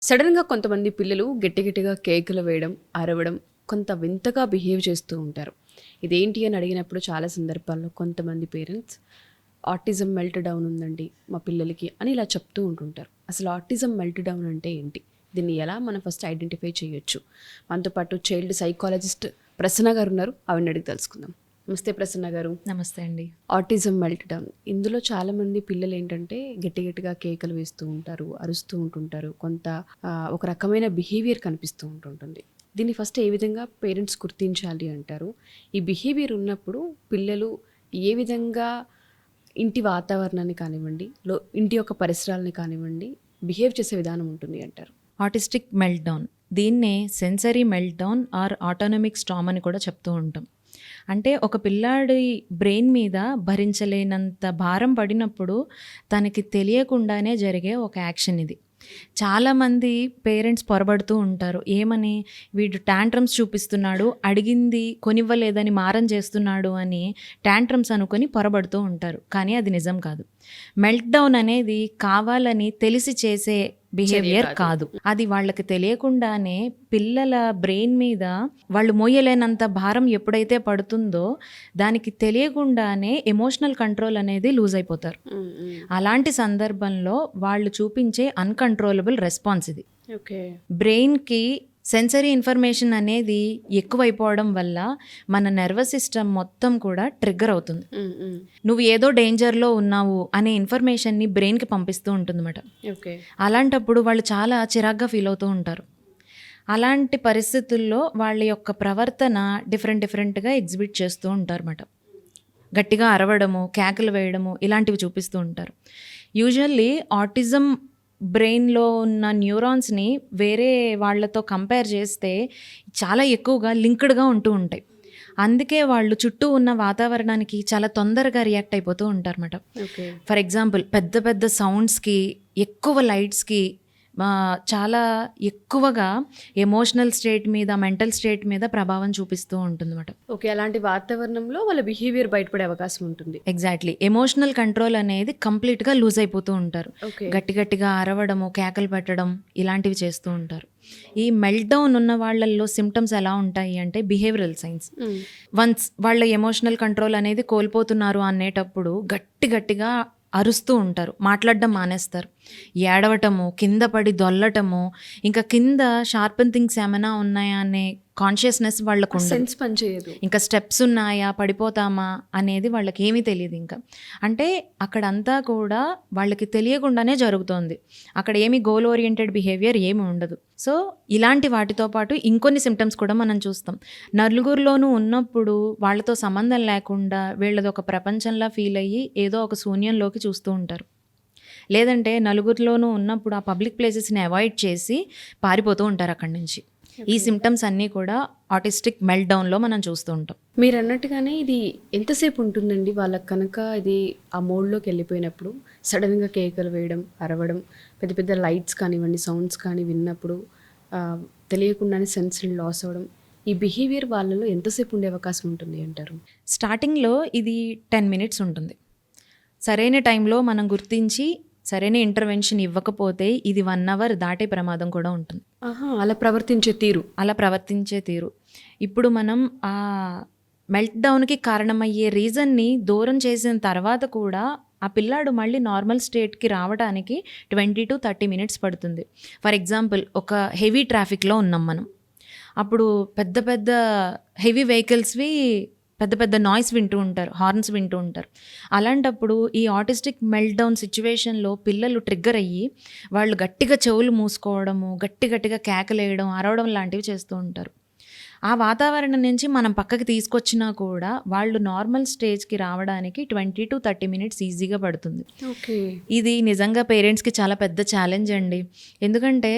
సడన్గా కొంతమంది పిల్లలు గట్టి గట్టిగా కేకులు వేయడం, అరవడం, కొంత వింతగా బిహేవ్ చేస్తూ ఉంటారు. ఇదేంటి అని అడిగినప్పుడు చాలా సందర్భాల్లో కొంతమంది పేరెంట్స్ ఆటిజం మెల్ట్ డౌన్ ఉందండి మా పిల్లలకి అని ఇలా చెప్తూ ఉంటుంటారు. అసలు ఆటిజం మెల్ట్ డౌన్ అంటే ఏంటి? దీన్ని ఎలా మనం ఫస్ట్ ఐడెంటిఫై చేయొచ్చు? మనతో పాటు చైల్డ్ సైకాలజిస్ట్ ప్రసన్న గారు ఉన్నారు, ఆవిడని అడిగి తెలుసుకుందాం. నమస్తే ప్రసన్న గారు. నమస్తే అండి. ఆటిజం మెల్ట్ డౌన్, ఇందులో చాలామంది పిల్లలు ఏంటంటే గట్టి గట్టిగా కేకలు వేస్తూ ఉంటారు, అరుస్తూ ఉంటుంటారు, కొంత ఒక రకమైన బిహేవియర్ కనిపిస్తూ ఉంటుంటుంది. దీన్ని ఫస్ట్ ఏ విధంగా పేరెంట్స్ గుర్తించాలి అంటారు? ఈ బిహేవియర్ ఉన్నప్పుడు పిల్లలు ఏ విధంగా ఇంటి వాతావరణాన్ని కానివ్వండి, ఇంటి యొక్క పరిసరాలని కానివ్వండి బిహేవ్ చేసే విధానం ఉంటుంది అంటారు? ఆటిస్టిక్ మెల్ట్ డౌన్, దీన్నే sensory meltdown or autonomic storm అని కూడా చెప్తూ ఉంటాం. అంటే ఒక పిల్లాడి బ్రెయిన్ మీద భరించలేనంత భారం పడినప్పుడు తనకి తెలియకుండానే జరిగే ఒక యాక్షన్ ఇది. చాలామంది పేరెంట్స్ పొరబడుతూ ఉంటారు, ఏమని వీడు ట్యాంట్రమ్స్ చూపిస్తున్నాడు, అడిగింది కొనివ్వలేదని మారం చేస్తున్నాడు అని ట్యాంట్రమ్స్ అనుకొని పొరబడుతూ ఉంటారు. కానీ అది నిజం కాదు. మెల్ట్ డౌన్ అనేది కావాలని తెలిసి చేసే బిహేవియర్ కాదు. అది వాళ్ళకి తెలియకుండానే పిల్లల బ్రెయిన్ మీద వాళ్ళు మోయలేనంత భారం ఎప్పుడైతే పడుతుందో దానికి తెలియకుండానే ఎమోషనల్ కంట్రోల్ అనేది లూజ్ అయిపోతారు. అలాంటి సందర్భంలో వాళ్ళు చూపించే అన్కంట్రోలబుల్ రెస్పాన్స్ ఇది. బ్రెయిన్కి సెన్సరీ ఇన్ఫర్మేషన్ అనేది ఎక్కువైపోవడం వల్ల మన నర్వస్ సిస్టమ్ మొత్తం కూడా ట్రిగ్గర్ అవుతుంది. నువ్వు ఏదో డేంజర్లో ఉన్నావు అనే ఇన్ఫర్మేషన్ని బ్రెయిన్కి పంపిస్తూ ఉంటుందన్నమాట. అలాంటప్పుడు వాళ్ళు చాలా చిరాగ్గా ఫీల్ అవుతూ ఉంటారు. అలాంటి పరిస్థితుల్లో వాళ్ళ యొక్క ప్రవర్తన డిఫరెంట్గా ఎగ్జిబిట్ చేస్తూ ఉంటారన్నమాట. గట్టిగా అరవడము, కేకలు వేయడము ఇలాంటివి చూపిస్తూ ఉంటారు. యూజువల్లీ ఆటిజం బ్రెయిన్లో ఉన్న న్యూరాన్స్ని వేరే వాళ్ళతో కంపేర్ చేస్తే చాలా ఎక్కువగా లింక్డ్గా ఉంటూ ఉంటాయి. అందుకే వాళ్ళు చుట్టూ ఉన్న వాతావరణానికి చాలా తొందరగా రియాక్ట్ అయిపోతూ ఉంటారన్నమాట. ఫర్ ఎగ్జాంపుల్, పెద్ద పెద్ద సౌండ్స్కి, ఎక్కువ లైట్స్కి చాలా ఎక్కువగా ఎమోషనల్ స్టేట్ మీద, మెంటల్ స్టేట్ మీద ప్రభావం చూపిస్తూ ఉంటుందన్నమాట. ఓకే, అలాంటి వాతావరణంలో వాళ్ళ బిహేవియర్ బయటపడే అవకాశం ఉంటుంది. ఎగ్జాక్ట్లీ. ఎమోషనల్ కంట్రోల్ అనేది కంప్లీట్గా లూజ్ అయిపోతూ ఉంటారు. గట్టిగా అరవడము, కేకలు పెట్టడం ఇలాంటివి చేస్తూ ఉంటారు. ఈ మెల్ట్ డౌన్ ఉన్న వాళ్ళల్లో సిమ్టమ్స్ ఎలా ఉంటాయి అంటే బిహేవియరల్ సైన్స్. వన్స్ వాళ్ళ ఎమోషనల్ కంట్రోల్ అనేది కోల్పోతున్నారు అనేటప్పుడు గట్టిగా అరుస్తూ ఉంటారు, మాట్లాడడం మానేస్తారు, ఏడవటము, కింద పడి దొల్లటము, ఇంకా కింద షార్పెన్ థింగ్స్ ఏమైనా ఉన్నాయా అనే కాన్షియస్నెస్ వాళ్ళకు పనిచేయదు. ఇంకా స్టెప్స్ ఉన్నాయా, పడిపోతామా అనేది వాళ్ళకి ఏమీ తెలియదు. ఇంకా అంటే అక్కడంతా కూడా వాళ్ళకి తెలియకుండానే జరుగుతోంది. అక్కడ ఏమి గోల్ ఓరియంటెడ్ బిహేవియర్ ఏమి ఉండదు. సో ఇలాంటి వాటితో పాటు ఇంకొన్ని సిమ్టమ్స్ కూడా మనం చూస్తాం. నలుగురిలోనూ ఉన్నప్పుడు వాళ్ళతో సంబంధం లేకుండా వీళ్ళది ఒక ప్రపంచంలా ఫీల్ అయ్యి ఏదో ఒక శూన్యంలోకి చూస్తూ ఉంటారు. లేదంటే నలుగురిలోనూ ఉన్నప్పుడు ఆ పబ్లిక్ ప్లేసెస్ని అవాయిడ్ చేసి పారిపోతూ ఉంటారు అక్కడి నుంచి. ఈ సిమ్టమ్స్ అన్నీ కూడా ఆటిస్టిక్ మెల్ట్ డౌన్లో మనం చూస్తూ ఉంటాం. మీరు అన్నట్టుగానే ఇది ఎంతసేపు ఉంటుందండి వాళ్ళకి కనుక ఇది ఆ మోడ్లోకి వెళ్ళిపోయినప్పుడు? సడన్గా కేకలు వేయడం, అరవడం, పెద్ద పెద్ద లైట్స్ కానివ్వండి, సౌండ్స్ కానీ విన్నప్పుడు తెలియకుండానే సెన్స్ని లాస్ అవ్వడం, ఈ బిహేవియర్ వాళ్ళలో ఎంతసేపు ఉండే అవకాశం ఉంటుంది అంటారు? స్టార్టింగ్లో ఇది 10 minutes ఉంటుంది. సరైన టైంలో మనం గుర్తించి సరైన ఇంటర్వెన్షన్ ఇవ్వకపోతే ఇది 1 hour దాటే ప్రమాదం కూడా ఉంటుంది. అలా ప్రవర్తించే తీరు. ఇప్పుడు మనం ఆ మెల్ట్ డౌన్కి కారణమయ్యే రీజన్ని దూరం చేసిన తర్వాత కూడా ఆ పిల్లాడు మళ్ళీ నార్మల్ స్టేట్కి రావడానికి 20 to 30 minutes పడుతుంది. ఫర్ ఎగ్జాంపుల్, ఒక హెవీ ట్రాఫిక్లో ఉన్నాం మనం. అప్పుడు పెద్ద హెవీ వెహికల్స్వి పెద్ద నాయిస్ వింటూ ఉంటారు, హార్న్స్ వింటూ ఉంటారు. అలాంటప్పుడు ఈ ఆటిస్టిక్ మెల్ట్ డౌన్ సిచ్యువేషన్లో పిల్లలు ట్రిగ్గర్ అయ్యి వాళ్ళు గట్టిగా చెవులు మూసుకోవడము, గట్టిగా కేకలేయడం, అరవడం లాంటివి చేస్తూ ఉంటారు. ఆ వాతావరణం నుంచి మనం పక్కకి తీసుకొచ్చినా కూడా వాళ్ళు నార్మల్ స్టేజ్కి రావడానికి 20 to 30 minutes ఈజీగా పడుతుంది. ఇది నిజంగా పేరెంట్స్కి చాలా పెద్ద ఛాలెంజ్ అండి. ఎందుకంటే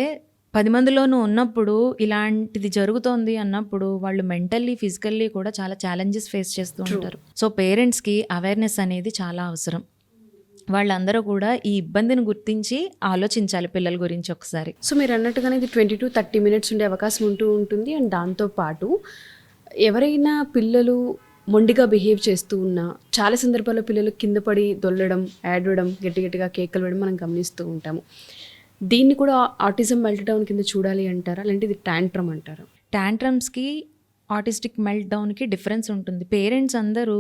10 మందిలోనూ ఉన్నప్పుడు ఇలాంటిది జరుగుతోంది అన్నప్పుడు వాళ్ళు మెంటల్లీ, ఫిజికల్లీ కూడా చాలా ఛాలెంజెస్ ఫేస్ చేస్తూ ఉంటారు. సో పేరెంట్స్కి అవేర్నెస్ అనేది చాలా అవసరం. వాళ్ళందరూ కూడా ఈ ఇబ్బందిని గుర్తించి ఆలోచించాలి పిల్లల గురించి ఒకసారి. సో మీరు అన్నట్టుగానే ఇది 20 to 30 minutes ఉండే అవకాశం ఉంటుంది. అండ్ దాంతోపాటు ఎవరైనా పిల్లలు మొండిగా బిహేవ్ చేస్తూ ఉన్నా, చాలా సందర్భాల్లో పిల్లలు కింద పడి దొల్లడం, ఏడవడం, గట్టిగా కేకలు వేయడం మనం గమనిస్తూ ఉంటాము. దీన్ని కూడా ఆటిజం మెల్ట్డౌన్ కింద చూడాలి అంటారా, లేదంటే ఇది టాంట్రమ్ అంటారా? టాంట్రమ్స్కి ఆటిస్టిక్ మెల్ట్ డౌన్కి డిఫరెన్స్ ఉంటుంది. పేరెంట్స్ అందరూ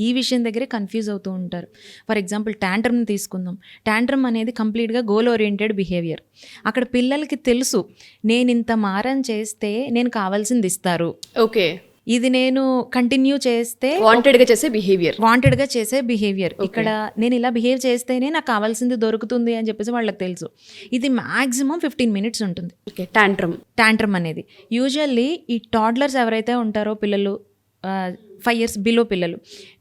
ఈ విషయం దగ్గరే కన్ఫ్యూజ్ అవుతూ ఉంటారు. ఫర్ ఎగ్జాంపుల్ ట్యాంట్రమ్ని తీసుకుందాం. ట్యాంట్రమ్ అనేది కంప్లీట్గా గోల్ ఓరియంటెడ్ బిహేవియర్. అక్కడ పిల్లలకి తెలుసు నేను ఇంత మారం చేస్తే నేను కావాల్సింది ఇస్తారు, ఓకే, ఇది నేను కంటిన్యూ చేస్తే వాంటెడ్గా చేసే బిహేవియర్. వాంటెడ్గా చేసే బిహేవియర్. ఇక్కడ నేను ఇలా బిహేవ్ చేస్తేనే నాకు కావాల్సింది దొరుకుతుంది అని చెప్పేసి వాళ్ళకి తెలుసు. ఇది మ్యాక్సిమం 15 minutes ఉంటుంది ఓకే, టాంట్రమ్ అనేది. యూజువల్లీ ఈ టాడ్లర్స్ ఎవరైతే ఉంటారో పిల్లలు 5 years బిలో పిల్లలు,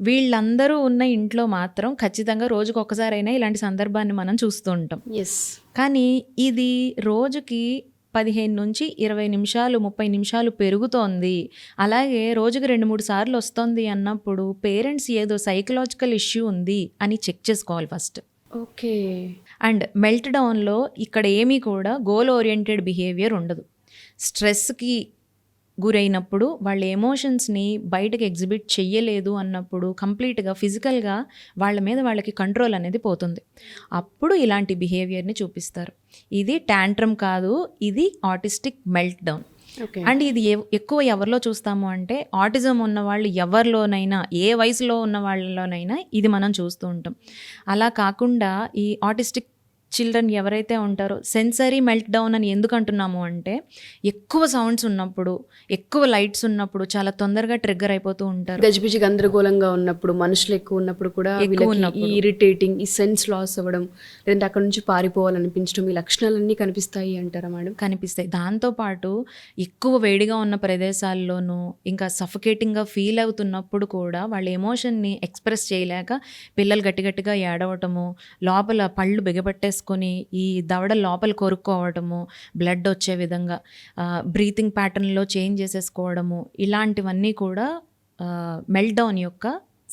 వీళ్ళందరూ ఉన్న ఇంట్లో మాత్రం ఖచ్చితంగా రోజుకు ఒక్కసారైనా ఇలాంటి సందర్భాన్ని మనం చూస్తూ ఉంటాం. ఎస్. కానీ ఇది రోజుకి 15 నుంచి 20 నిమిషాలు 30 నిమిషాలు పెరుగుతోంది, అలాగే రోజుకి 2-3 సార్లు వస్తుంది అన్నప్పుడు పేరెంట్స్ ఏదో సైకలాజికల్ ఇష్యూ ఉంది అని చెక్ చేసుకోవాలి ఫస్ట్. ఓకే. అండ్ మెల్ట్ డౌన్లో ఇక్కడ ఏమీ కూడా గోల్ ఓరియంటెడ్ బిహేవియర్ ఉండదు. స్ట్రెస్కి గురైనప్పుడు వాళ్ళ ఎమోషన్స్ని బయటకు ఎగ్జిబిట్ చెయ్యలేదు అన్నప్పుడు కంప్లీట్గా ఫిజికల్గా వాళ్ళ మీద వాళ్ళకి కంట్రోల్ అనేది పోతుంది. అప్పుడు ఇలాంటి బిహేవియర్ని చూపిస్తారు. ఇది టాంట్రమ్ కాదు, ఇది ఆటిస్టిక్ మెల్ట్ డౌన్. అండ్ ఇది ఎక్కువ ఎవరిలో చూస్తాము అంటే ఆటిజం ఉన్న వాళ్ళు ఎవరిలోనైనా, ఏ వయసులో ఉన్న వాళ్ళలోనైనా ఇది మనం చూస్తూ ఉంటాం. అలా కాకుండా ఈ ఆటిస్టిక్ చిల్డ్రన్ ఎవరైతే ఉంటారో సెన్సరీ మెల్ట్ డౌన్ అని ఎందుకు అంటున్నాము అంటే ఎక్కువ సౌండ్స్ ఉన్నప్పుడు, ఎక్కువ లైట్స్ ఉన్నప్పుడు చాలా తొందరగా ట్రిగ్గర్ అయిపోతూ ఉంటారు. గజిబిజి గందరగోళంగా ఉన్నప్పుడు, మనుషులు ఎక్కువ ఉన్నప్పుడు కూడా ఈ ఇరిటేటింగ్, ఈ సెన్స్ లాస్ అవ్వడం, లేదంటే అక్కడ నుంచి పారిపోవాలనిపించడం, ఈ లక్షణాలన్నీ కనిపిస్తాయి అంటారా మేడం? కనిపిస్తాయి. దాంతోపాటు ఎక్కువ వేడిగా ఉన్న ప్రదేశాల్లోనూ ఇంకా సఫకేటింగ్గా ఫీల్ అవుతున్నప్పుడు కూడా వాళ్ళ ఎమోషన్ని ఎక్స్ప్రెస్ చేయలేక పిల్లలు గట్టిగట్టిగా ఏడవటము, లోపల పళ్ళు బిగబెట్టేసుకొని ఈ దవడ లోపల కొరుక్కోవడము, బ్లడ్ వచ్చే విధంగా బ్రీతింగ్ ప్యాటర్న్లో చేంజ్ చేసేసుకోవడము, ఇలాంటివన్నీ కూడా మెల్ట్ డౌన్ యొక్క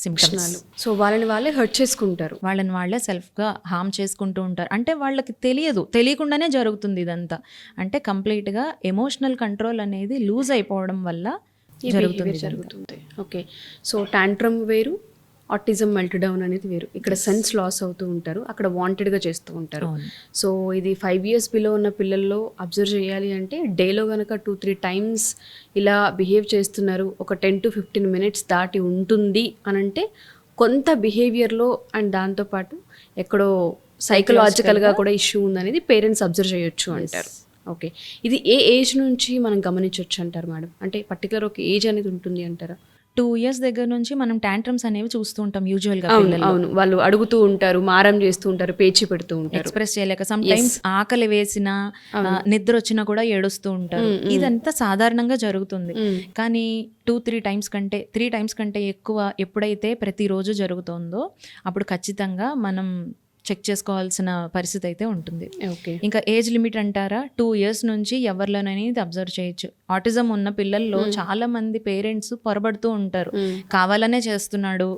సిమ్టమ్స్. సో వాళ్ళని వాళ్ళే హర్ట్ చేసుకుంటారు, వాళ్ళని వాళ్ళే సెల్ఫ్గా హార్మ్ చేసుకుంటూ ఉంటారు. అంటే వాళ్ళకి తెలియకుండానే జరుగుతుంది ఇదంతా. అంటే కంప్లీట్గా ఎమోషనల్ కంట్రోల్ అనేది లూజ్ అయిపోవడం వల్ల జరుగుతుంది. ఓకే. సో టాంట్రమ్ వేరు, ఆటిజం మెల్ట్ డౌన్ అనేది వేరు. ఇక్కడ సెన్స్ లాస్ అవుతూ ఉంటారు, అక్కడ వాంటెడ్గా చేస్తూ ఉంటారు. సో ఇది 5 years బిలో ఉన్న పిల్లల్లో అబ్జర్వ్ చేయాలి అంటే డేలో కనుక 2-3 times ఇలా బిహేవ్ చేస్తున్నారు, ఒక 10 to 15 minutes దాటి ఉంటుంది అని అంటే కొంత బిహేవియర్లో అండ్ దాంతోపాటు ఎక్కడో సైకలాజికల్గా కూడా ఇష్యూ ఉందనేది పేరెంట్స్ అబ్జర్వ్ చేయొచ్చు అంటారు. ఓకే. ఇది ఏ ఏజ్ నుంచి మనం గమనించవచ్చు అంటారు మేడం? అంటే పర్టికులర్ ఒక ఏజ్ అనేది ఉంటుంది అంటారా? 2 years దగ్గర నుంచి మనం టాంట్రమ్స్ అనేవి చూస్తూ ఉంటాం యూజువల్గా. అవును, వాళ్ళు అడుగుతూ ఉంటారు, మారం చేస్తూ ఉంటారు, పేచి పెడుతూ ఉంటారు, ఎక్స్ప్రెస్ చేయలేక. సమ్ టైమ్స్ ఆకలి వేసినా, నిద్ర వచ్చినా కూడా ఏడుస్తూ ఉంటారు. ఇదంతా సాధారణంగా జరుగుతుంది. కానీ 2-3 times కంటే 3 times కంటే ఎక్కువ ఎప్పుడైతే ప్రతిరోజు జరుగుతుందో అప్పుడు ఖచ్చితంగా మనం చెక్ చేసుకోవాల్సిన పరిస్థితి అయితే ఉంటుంది. ఓకే. ఇంకా ఏజ్ లిమిట్ అంటారా, 2 years నుంచి ఎవరిలోనైనా ఇది అబ్జర్వ్ చేయొచ్చు. ఆటిజం ఉన్న పిల్లల్లో చాలా మంది పేరెంట్స్ పొరబడుతూ ఉంటారు, కావాలనే చేస్తున్నాడు,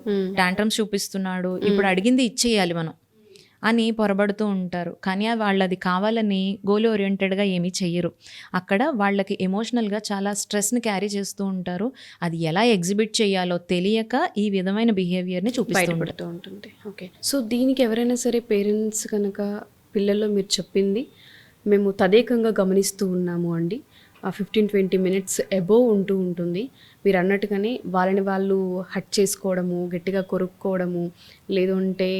టాంట్రమ్స్ చూపిస్తున్నాడు, ఇప్పుడు అడిగింది ఇచ్చేయాలి మనం అని పొరబడుతూ ఉంటారు. కానీ వాళ్ళది కావాలని గోల్ ఓరియంటెడ్గా ఏమీ చెయ్యరు. అక్కడ వాళ్ళకి ఎమోషనల్గా చాలా స్ట్రెస్ని క్యారీ చేస్తూ ఉంటారు. అది ఎలా ఎగ్జిబిట్ చేయాలో తెలియక ఈ విధమైన బిహేవియర్ని చూపిస్తూ ఉంటుంది. ఓకే. సో దీనికి ఎవరైనా సరే పేరెంట్స్ కనుక పిల్లల్లో మీరు చెప్పింది మేము తదేకంగా గమనిస్తూ ఉన్నాము అండి, ఆ 15-20 minutes అబోవ్ ఉంటూ ఉంటుంది, మీరు అన్నట్టుగానే వాళ్ళని వాళ్ళు హట్ చేసుకోవడము, గట్టిగా కొరుక్కోవడము, లేదు అంటే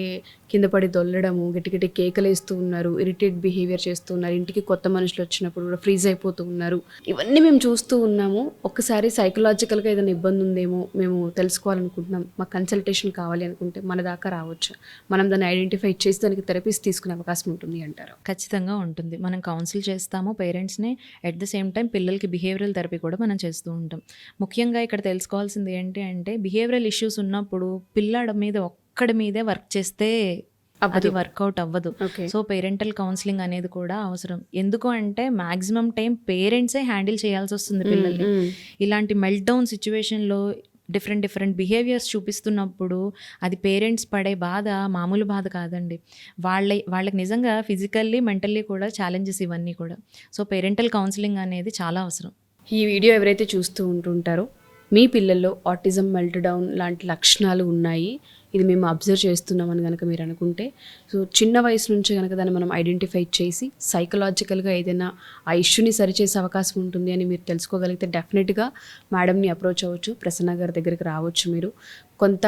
కింద పడి దొల్లడము, గట్టి కేకలేస్తూ ఉన్నారు, ఇరిటేట్ బిహేవియర్ చేస్తూ ఉన్నారు, ఇంటికి కొత్త మనుషులు వచ్చినప్పుడు కూడా ఫ్రీజ్ అయిపోతూ ఉన్నారు, ఇవన్నీ మేము చూస్తూ ఉన్నాము. ఒక్కసారి సైకలాజికల్గా ఏదైనా ఇబ్బంది ఉందేమో మేము తెలుసుకోవాలనుకుంటున్నాం, మాకు కన్సల్టేషన్ కావాలి అనుకుంటే మన దాకా రావచ్చు, మనం దాన్ని ఐడెంటిఫై చేసి దానికి థెరపీస్ తీసుకునే అవకాశం ఉంటుంది అంటారు? ఖచ్చితంగా ఉంటుంది. మనం కౌన్సిల్ చేస్తాము పేరెంట్స్ని, ఎట్ ద సేమ్ టైం పిల్లలకి బిహేవియరల్ థెరపీ కూడా మనం చేస్తూ ఉంటాం. ముఖ్యంగా ఇక్కడ తెలుసుకోవాల్సింది ఏంటి అంటే బిహేవియరల్ ఇష్యూస్ ఉన్నప్పుడు పిల్లాడి మీద ఒక్కడి మీదే వర్క్ చేస్తే అది వర్కౌట్ అవ్వదు. సో పేరెంటల్ కౌన్సిలింగ్ అనేది కూడా అవసరం. ఎందుకు అంటే మ్యాక్సిమం టైం పేరెంట్సే హ్యాండిల్ చేయాల్సి వస్తుంది పిల్లల్ని. ఇలాంటి మెల్ట్ డౌన్ సిచ్యువేషన్లో డిఫరెంట్ బిహేవియర్స్ చూపిస్తున్నప్పుడు అది పేరెంట్స్ పడే బాధ మామూలు బాధ కాదండి. వాళ్ళకి నిజంగా ఫిజికల్లీ మెంటల్లీ కూడా ఛాలెంజెస్ ఇవన్నీ కూడా. సో పేరెంటల్ కౌన్సిలింగ్ అనేది చాలా అవసరం. ఈ వీడియో ఎవరైతే చూస్తూ ఉంటుంటారో మీ పిల్లల్లో ఆటిజం మెల్ట్ డౌన్ లాంటి లక్షణాలు ఉన్నాయి, ఇది మేము అబ్జర్వ్ చేస్తున్నామని కనుక మీరు అనుకుంటే, సో చిన్న వయసు నుంచే కనుక దాన్ని మనం ఐడెంటిఫై చేసి సైకలాజికల్గా ఏదైనా ఆ ఇష్యూని సరిచేసే అవకాశం ఉంటుంది అని మీరు తెలుసుకోగలిగితే డెఫినెట్గా మేడంని అప్రోచ్ అవ్వచ్చు, ప్రసన్న గారి దగ్గరికి రావచ్చు. మీరు కొంత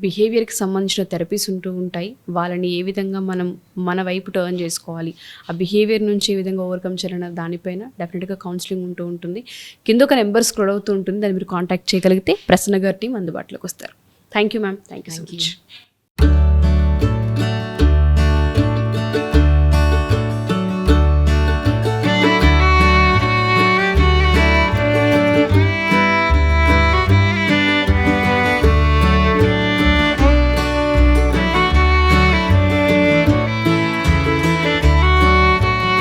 బిహేవియర్కి సంబంధించిన థెరపీస్ ఉంటూ ఉంటాయి, వాళ్ళని ఏ విధంగా మనం మన వైపు టర్న్ చేసుకోవాలి, ఆ బిహేవియర్ నుంచి ఏ విధంగా ఓవర్కమ్ చేయాలన్న దానిపైన డెఫినెట్గా కౌన్సిలింగ్ ఉంటూ ఉంటుంది. కింద ఒక నెంబర్ స్క్రోల్ అవుతూ ఉంటుంది, దాన్ని మీరు కాంటాక్ట్ చేయగలిగితే ప్రసన్న గారి టీం అందుబాటులోకి వస్తారు. Thank you ma'am, thank you so much.